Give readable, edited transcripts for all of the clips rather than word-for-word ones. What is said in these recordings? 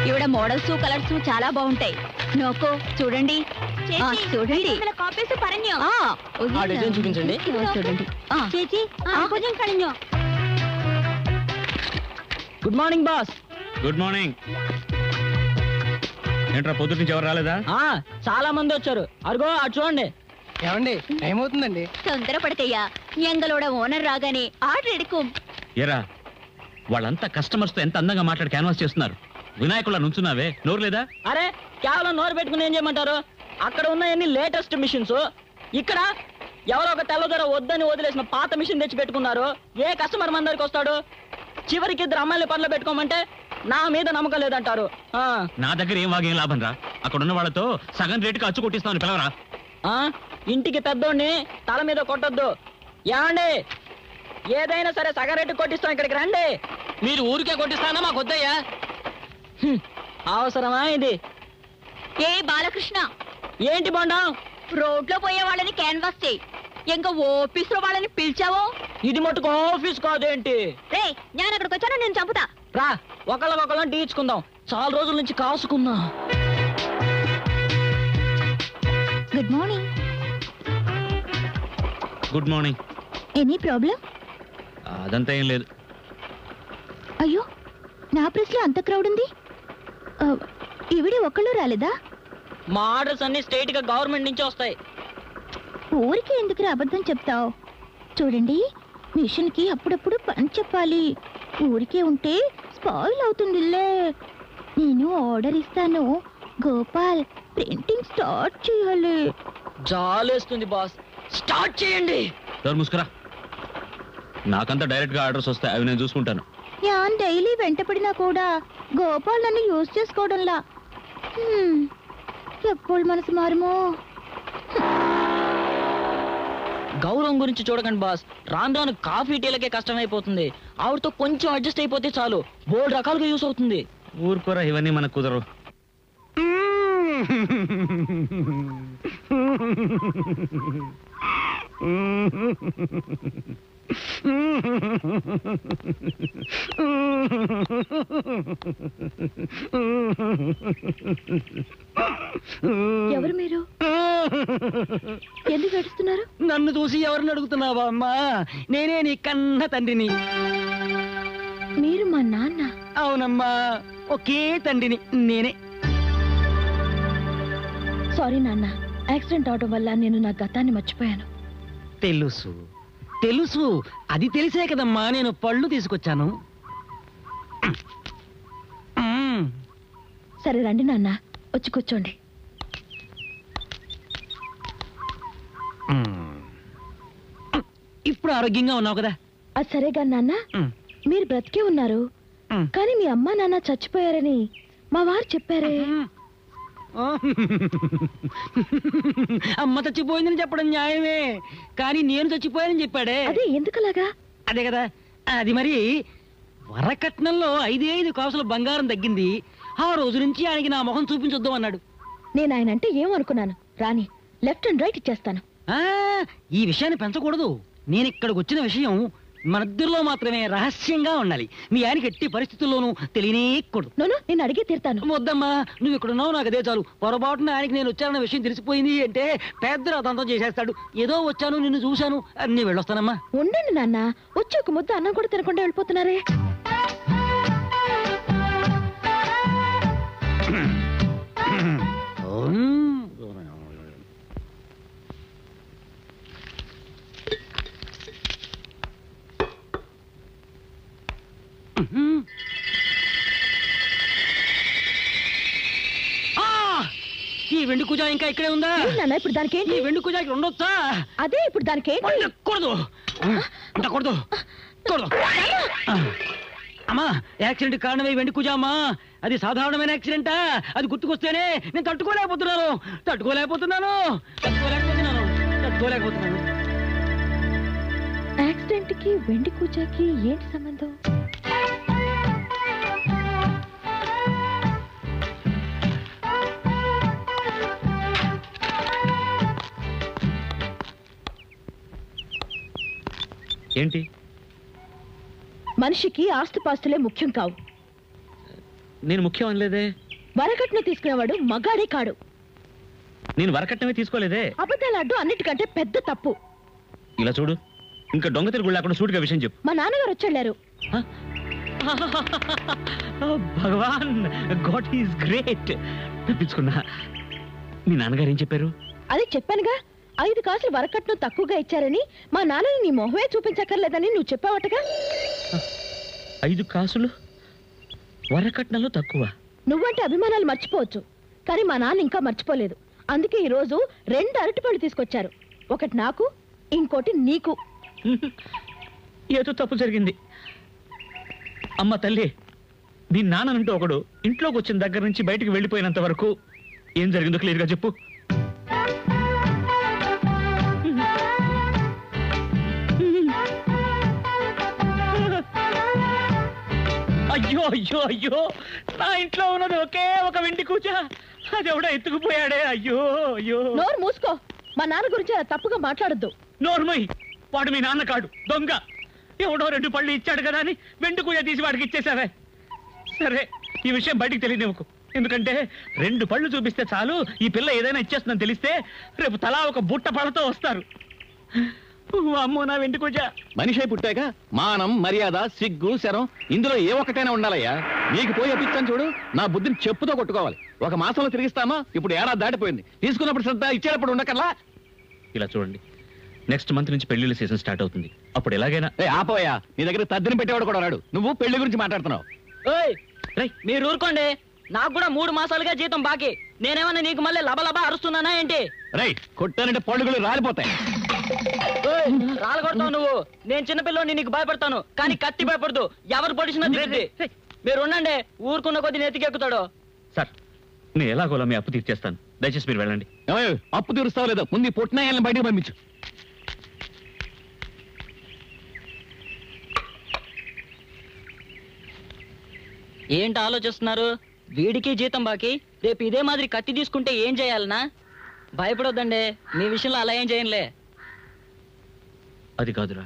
ఇవిడ models colours చాలా బాగుంటాయి. నోకో చూడండి చూడండి కాపీస్ పరంజో చూపించండి. చూడండి చేచి కొంచెం కడింజో. Good morning boss. Good morning. ఏంట్రా పొద్దుట నుంచి ఎవరు రాలేదా? చాలా మంది వచ్చారు. అరుగో అటు చూడండి. ఏమండి ఏమవుతుందండి? తొందర పడకయ్యా, ఎంగలోడ ఓనర్ రాగానే ఆర్డర్ ఎడుకోం. ఏరా వాళ్ళంతా కస్టమర్స్ తో ఎంత అందంగా మాట్లాడి క్యాన్వాస్ చేస్తున్నారు. వినాయకుల నుంచున్నావే, నోరు లేదా? అరే కేవలం నోరు పెట్టుకుని ఏం చేయమంటారు? అక్కడ ఉన్నాయన్ని లేటెస్ట్ మిషన్స్, ఇక్కడ ఎవరో ఒక తెల్లదొర వద్దని వదిలేసిన పాత మిషన్ తెచ్చి పెట్టుకున్నారు. ఏ కస్టమర్ మన దగ్గరికి వస్తాడు? చివరికి ఇద్దరు అమ్మాయిని పనిలో పెట్టుకోమంటే నా మీద నమ్మకం లేదంటారు. నా దగ్గర ఏం వాగేం లాభం రా. అక్కడ ఉన్న వాళ్ళతో సగం రేటుకి అచ్చు కొట్టిస్తాను, పిలవరా. ఇంటికి పెద్దోడిని తల మీద కొట్టొద్దు. ఏమండి, ఏదైనా సరే సగం రేటు కొట్టిస్తాం, ఇక్కడికి రండి. మీరు ఊరికే కొట్టిస్తానా? మాకు వద్దయ్యా. అవసరమా ఇది? ఏ బాలకృష్ణ, ఏంటి బొండం? రోడ్లో పోయే వాళ్ళని క్యాన్వాస్ చేయి, ఇంకా ఓఫీస్ లో వాళ్ళని పిలిచావో? ఇది మటుకు ఆఫీస్ కాదేంటి? రే, నేను అక్కడికి వచ్చాను, నేను చంపుతా. రా, ఒకళ్ళం టీచుకుందాం. చాలా రోజుల నుంచి కాసుకున్నా. Good morning. Good morning. Any problem? అదంతా ఏం లేదు. అయ్యో, నా ప్రెస్ లో అంత క్రౌడ్ ఉంది. ఇవిడి ఒక్కళ్ళు రాలేదా? మా ఆర్డర్స్ అన్ని స్ట్రైట్ గా గవర్నమెంట్ నుంచి వస్తాయి. ఊరికి ఎందుకు అబద్ధం చెప్తావు? చూడండి, మిషన్ కి అప్పుడప్పుడు పని చెప్పాలి. ఊరికే ఉంటే స్పాయిల్ అవుతుందిలే. నేను ఆర్డర్ ఇస్తాను. గోపాల్, ప్రింటింగ్ స్టార్ట్ చేయాలి. జాలేస్తుంది బాస్, స్టార్ట్ చేయండి. ముస్కురా. నాకంతా డైరెక్ట్ గా ఆర్డర్స్ వస్తాయి, అవి నేను చూసుకుంటాను. యాన్ డైలీ వెంటపడినా కూడా గోపాల్ నన్ను యూజ్ చేసుకోవడంలా. ఎప్పుడు మనసు మారుమో. గౌరవం గురించి చూడకండి బాస్. రాను రాను కాఫీ టీలకే కష్టమైపోతుంది. ఆవిడతో కొంచెం అడ్జస్ట్ అయిపోతే చాలు, బోల్డ్ రకాలుగా యూస్ అవుతుంది. ఊరుకోరా, ఇవన్నీ మనకు కుదరవు. ఎవరు మీరు? ఎందుకు ఏడుస్తున్నారు? నన్ను చూసి ఎవరిని అడుగుతున్నావా అమ్మా? నేనే నీ కన్న తండ్రిని. మీరు మా నాన్న? అవునమ్మా, ఒకే తండ్రిని నేనే. సారీ నాన్న, యాక్సిడెంట్ అవడం వల్ల నేను నా గతాన్ని మర్చిపోయాను. తెలుసు తెలుసు, అది తెలిసే కదమ్మా నేను పళ్ళు తీసుకొచ్చాను. సరే రండి నాన్న, వచ్చి కూర్చోండి. ఇప్పుడు ఆరోగ్యంగా ఉన్నావు కదా? అది సరేగా నాన్న, మీరు బ్రతికే ఉన్నారు, కానీ మీ అమ్మ నాన్న చచ్చిపోయారని మా వారు చెప్పారే. అమ్మ చచ్చిపోయిందని చెప్పడం న్యాయమే, కానీ నేను చచ్చిపోయానని చెప్పాడే. అదే ఎందుకలాగా? అదే కదా, అది మరి వరకట్నంలో 5 కాసుల బంగారం తగ్గింది. ఆ రోజు నుంచి ఆయనకి నా మొహం చూపించొద్దాం అన్నాడు. నేను ఆయన అంటే ఏమనుకున్నాను? రాని, లెఫ్ట్ అండ్ రైట్ ఇచ్చేస్తాను. ఈ విషయాన్ని పెంచకూడదు. నేను ఇక్కడికి వచ్చిన విషయం మనిద్దరిలో మాత్రమే రహస్యంగా ఉండాలి. మీ ఆయనకి ఎట్టి పరిస్థితుల్లోనూ తెలియనేకూడదు. నేను అడిగి తీరుతాను. వద్దమ్మా, నువ్వు ఇక్కడున్నావు నాకు అదే చాలు. పొరపాటున ఆయనకి నేను వచ్చానన్న విషయం తెలిసిపోయింది అంటే పెద్ద రథంతో చేసేస్తాడు. ఏదో వచ్చాను, నిన్ను చూశాను, నీ వెళ్ళొస్తానమ్మా. ఉండండి నాన్న, వచ్చి ఒక ముద్ద అన్నం కూడా తినకుండా వెళ్ళిపోతున్నారే. ఈ వెండి కూజా ఇంకా ఇక్కడే ఉందా? ఇప్పుడు దానికి ఈ వెండి కూజా ఇక్కడ ఉండొచ్చా? అదే ఇప్పుడు దానికి ఉండకూడదు. అమ్మా, యాక్సిడెంట్ కారణమే వెండి కూజా అమ్మా. అది సాధారణమైన యాక్సిడెంటా? అది గుర్తుకొస్తేనే నేను తట్టుకోలేకపోతున్నాను. యాక్సిడెంట్ కి వెండి కూజాకి ఏంటి సంబంధం? ఏంటి? మనిషికి ఆస్తిపాస్తులే ముఖ్యం కావు, నేను ముఖ్యం అనలేదే. వరకట్నం తీసుకునేవాడు మగాడే కాడు. నేను వరకట్నమే తీసుకోలేదే. అబద్ధాలు అడ్డు అన్నిటికంటే పెద్ద తప్పు. ఇలా చూడు, ఇంకా దొంగ తిరుగుడు లేకుండా సూటిగా విషయం చెప్పు. మా నాన్నగారు వచ్చారు. భగవాన్, గాడ్ ఈస్ గ్రేట్. తప్పించుకున్నా. మీ నాన్నగారు ఏం చెప్పారు? అది చెప్పానుగా, 5 కాసులు వరకట్నం తక్కువగా ఇచ్చారని. మా నాన్నని నీ మొహమే చూపించక్కర్లేదని నువ్వు చెప్పావటగా. 5 కాసులు వరకట్నంలో తక్కువ? నువ్వంటే అభిమానాలు మర్చిపోవచ్చు, కానీ మా నాన్న ఇంకా మర్చిపోలేదు. అందుకే ఈ రోజు 2 అరటిపళ్ళు తీసుకొచ్చారు. ఒకటి నాకు, ఇంకోటి నీకు. ఏదో తప్పు జరిగింది. అమ్మ తల్లి, నీ నాన్నంటూ ఒకడు ఇంట్లోకి వచ్చిన దగ్గర నుంచి బయటికి వెళ్ళిపోయినంత వరకు ఏం జరిగిందో క్లియర్గా చెప్పు. అయ్యో అయ్యో అయ్యో, నా ఇంట్లో ఉన్నది ఒకే ఒక వెండి కూచ, అది ఎవడో ఎత్తుకుపోయాడే. అయ్యో అయ్యో. నోరు మూసుకో. మా నాన్న గురించి అలా తప్పుగా మాట్లాడద్దు. నోర్మై, వాడు మీ నాన్న కాడు, దొంగ. ఎవడో 2 పళ్ళు ఇచ్చాడు కదా అని వెండి కూయ తీసి వాడికి ఇచ్చేసావే. సరే, ఈ విషయం బయటికి తెలియనివ్వకు. ఎందుకంటే 2 పళ్ళు చూపిస్తే చాలు, ఈ పిల్ల ఏదైనా ఇచ్చేస్తుందని తెలిస్తే రేపు తలా ఒక బుట్ట పళ్ళతో వస్తారు. అమ్మో నా వెండి కూజ. మనిషి పుట్టాక మానం, మర్యాద, సిగ్గు, శరం ఇందులో ఏ ఒక్కటైనా ఉండాలయ్యా. నీకు పోయి అప్పించాను చూడు, నా బుద్ధిని చెప్పుతో కొట్టుకోవాలి. 1 మాసంలో తిరిగిస్తామా? ఇప్పుడు ఏడాది దాటిపోయింది. తీసుకున్నప్పుడు శ్రద్ధ, ఇచ్చేటప్పుడు ఉండకల్లా. ఇలా చూడండి, నెక్స్ట్ మంత్ నుంచి పెళ్లిళ్ళ సీజన్ స్టార్ట్ అవుతుంది. అప్పుడు ఎలాగైనా ఆపోయా, నీ దగ్గర తద్దిని పెట్టేవాడు కూడా రాడు. నువ్వు పెళ్లి గురించి మాట్లాడుతున్నావు. మీరు ఊరుకోండి. నాకు కూడా 3 మాసాలుగా జీతం బాకీ. నేనేమన్నా నీకు మళ్ళీ లబలబా అరుస్తున్నానా ఏంటి? రై, కొట్టానంటే పళ్ళుగులు రాలిపోతాయి. రాలగొడతావు నువ్వు. నేను చిన్నపిల్లని నీకు భయపడతాను, కానీ కత్తి భయపడదు. ఎవరు పొడిచినా తిరిగి. మీరు ఉండండి, ఊరుకున్న కొద్ది నెత్తికెక్కుతాడు. సార్, నేను ఎలాగోలా మీ అప్పు తీర్చేస్తాను. దయచేసి మీరు వెళ్ళండి. అప్పు తీరుస్తావు లేదో ముందు ఈ పుట్టినాయాలను బయటకు పంపించు. ఏంటి ఆలోచిస్తున్నారు? వీడికి జీతం బాకీ. రేపు ఇదే మాదిరి కత్తి తీసుకుంటే ఏం చేయాలనా? భయపడొద్దండి, మీ విషయంలో అలా ఏం చేయంలే. అది కాదురా,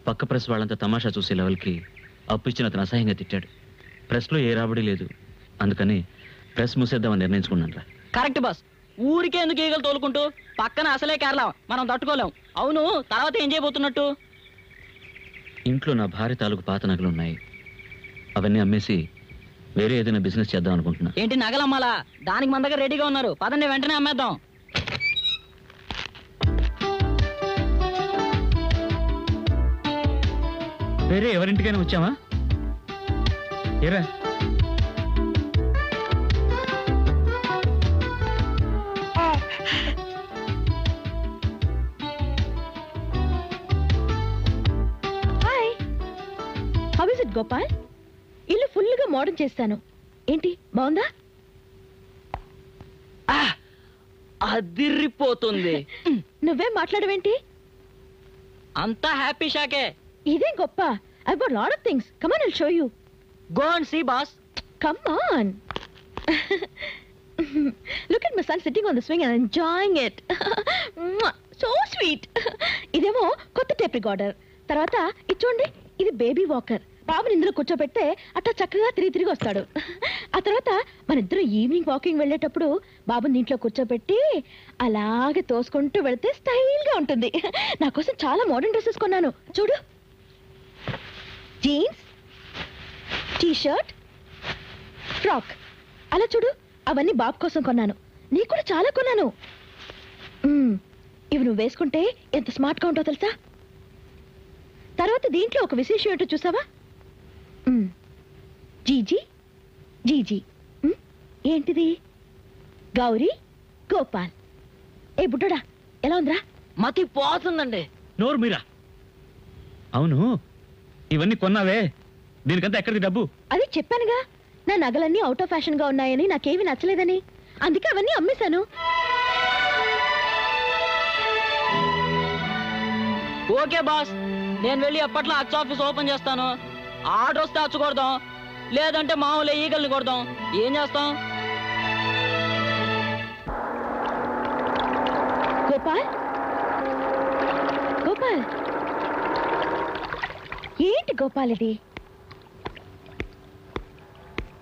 పక్క ప్రెస్ వాళ్ళంతా తమాషా చూసే లెవెల్కి అప్పు ఇచ్చిన అతను అసహ్యంగా తిట్టాడు. ప్రెస్లో ఏ రాబడి లేదు, అందుకని ప్రెస్ మూసేద్దామని నిర్ణయించుకున్నాను రా. Correct boss. ఊరికే ఎందుకు ఈగలు తోలుకుంటూ? పక్కన అసలే కేరళ, మనం తట్టుకోలేం. అవును, తర్వాత ఏం చేయబోతున్నట్టు? ఇంట్లో నా భార్య తాలూకు పాత నగలు ఉన్నాయి, అవన్నీ అమ్మేసి వేరే ఏదైనా బిజినెస్ చేద్దాం అనుకుంటున్నా. ఏంటి నగలమ్మాలా? దానికి మన దగ్గర రెడీగా ఉన్నారు. పదండి, వెంటనే అమ్మేద్దాం. వేరే ఎవరింటికైనా వచ్చామా? ఏరా, hi, how is it Gopal? ఇల్లు ఫుల్ గా మోడర్న్ చేస్తాను. ఏంటి, బాగుందా? అదిరిపోతుంది. నువ్వేం మాట్లాడవేంటి? అంతా హ్యాపీ షాకే. ఇదే గొప్ప. I've got a lot of things. Come on, I'll show you. Go and see, boss. Come on. Look at my son sitting on the swing and enjoying it. So sweet. ఇదేమో కొత్త tape recorder. తర్వాత ఇది చూడండి, ఇది baby walker. బాబుని ఇందులో కూర్చోబెడితే అట్లా చక్కగా తిరిగి వస్తాడు. ఆ తర్వాత మన ఇద్దరు ఈవినింగ్ వాకింగ్ వెళ్ళేటప్పుడు బాబుని దీంట్లో కూర్చోబెట్టి అలాగే తోసుకుంటూ వెళితే స్టైల్ గా ఉంటుంది. నా కోసం చాలా మోడర్న్ డ్రెస్సెస్ కొన్నాను. చూడు, జీన్స్, టీ-షర్ట్, ఫ్రాక్. అలా చూడు, అవన్నీ బాబు కోసం కొన్నాను. నీకు కూడా చాలా కొన్నాను. ఇవి నువ్వు వేసుకుంటే ఎంత స్మార్ట్ గా ఉంటావు తెలుసా? తర్వాత దీంట్లో ఒక విశేషం ఏంటో చూసావా? GG GG. ఏంటిది? గౌరీ, గోపాల్. ఏ బుడ్డోడా, ఎలా ఉందిరా? మతి పోతుందండి. నోరు మీరా. అవును, ఇవన్నీ కొన్నావే, దీనికంతా ఎక్కడిది డబ్బు? అది చెప్పానుగా, నా నగలన్నీ అవుట్ ఆఫ్ ఫ్యాషన్ గా ఉన్నాయని, నాకేవి నచ్చలేదని. అందుకే అవన్నీ అమ్మేశాను. ఓకే బాస్, నేను వెళ్ళి అప్పట్లో అచ్చ ఆఫీస్ ఓపెన్ చేస్తాను. ఆర్డర్ వస్తే అచ్చు కొడదాం, లేదంటే మామూలు ఈగల్ని కొడదాం. ఏం చేస్తాం? గోపాల్, గోపాల్. ఏంటి గోపాల్ ఇది?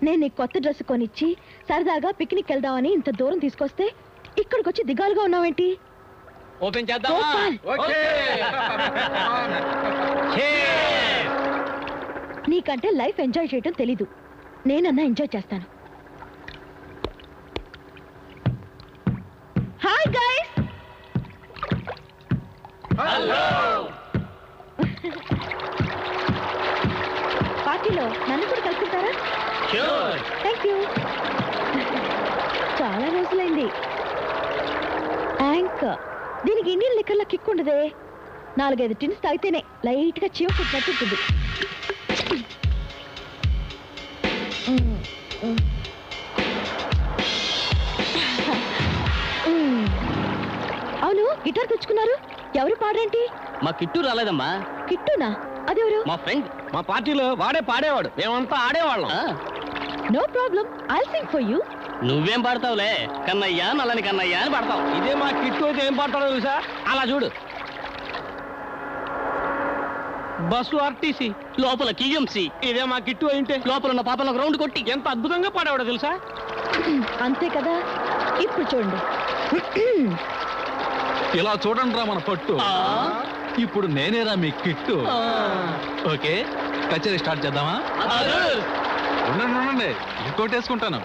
నేను నీకు కొత్త డ్రెస్ కొనిచ్చి సరదాగా పిక్నిక్ వెళ్దామని ఇంత దూరం తీసుకొస్తే ఇక్కడికి వచ్చి దిగాలుగా ఉన్నావేంటి? ఓపెన్ చేద్దామా? గోపాల్, నీకంటే లైఫ్ ఎంజాయ్ చేయటం తెలీదు. నేనన్నా ఎంజాయ్ చేస్తాను. Hi guys. పార్టీలో నన్ను కూడా కలుసుకుంటారా? Thank you. చాలా రోజులైంది. యాంక్ దీనికి ఇండియన్ లిక్కర్ల కిక్ ఉండదే. 4-5 టిన్స్ తాగితేనే లైట్ గా చీమ కుట్టినట్టుంటుంది. అవును, గిటార్ తెచ్చుకున్నారు. ఎవరు పాడరేంటి? మా కిట్టు రాలేదమ్మా. కిట్టునా? అదెవరు? మా ఫ్రెండ్. మా పార్టీలో వాడే పాడేవాడు, మేమంతా ఆడేవాళ్ళం. No problem, I'll sing for you. నువ్వేం పాడతావులే, కన్నయ్య నల్లని కన్నయ్య అని పాడతావు. ఇదే మా కిట్టు అయితే ఏం పాడతాడో తెలుసా? అలా చూడు. బస్సు ఆర్టీసీ, లోపల కిఎంసి. ఇదే మా కిట్టు అయింటే లోపల ఉన్న పాపల గ్రౌండ్ కొట్టి ఎంత అద్భుతంగా పాడేవాడో తెలుసా? అంతే కదా. ఇప్పుడు చూడండి. ఇలా చూడండి రా మన పట్టు. ఇప్పుడు నేనేరా మీ కిట్టు. ఓకే, కచేరీ స్టార్ట్ చేద్దామా? ఉండండి, ఇంకోటి వేసుకుంటాను.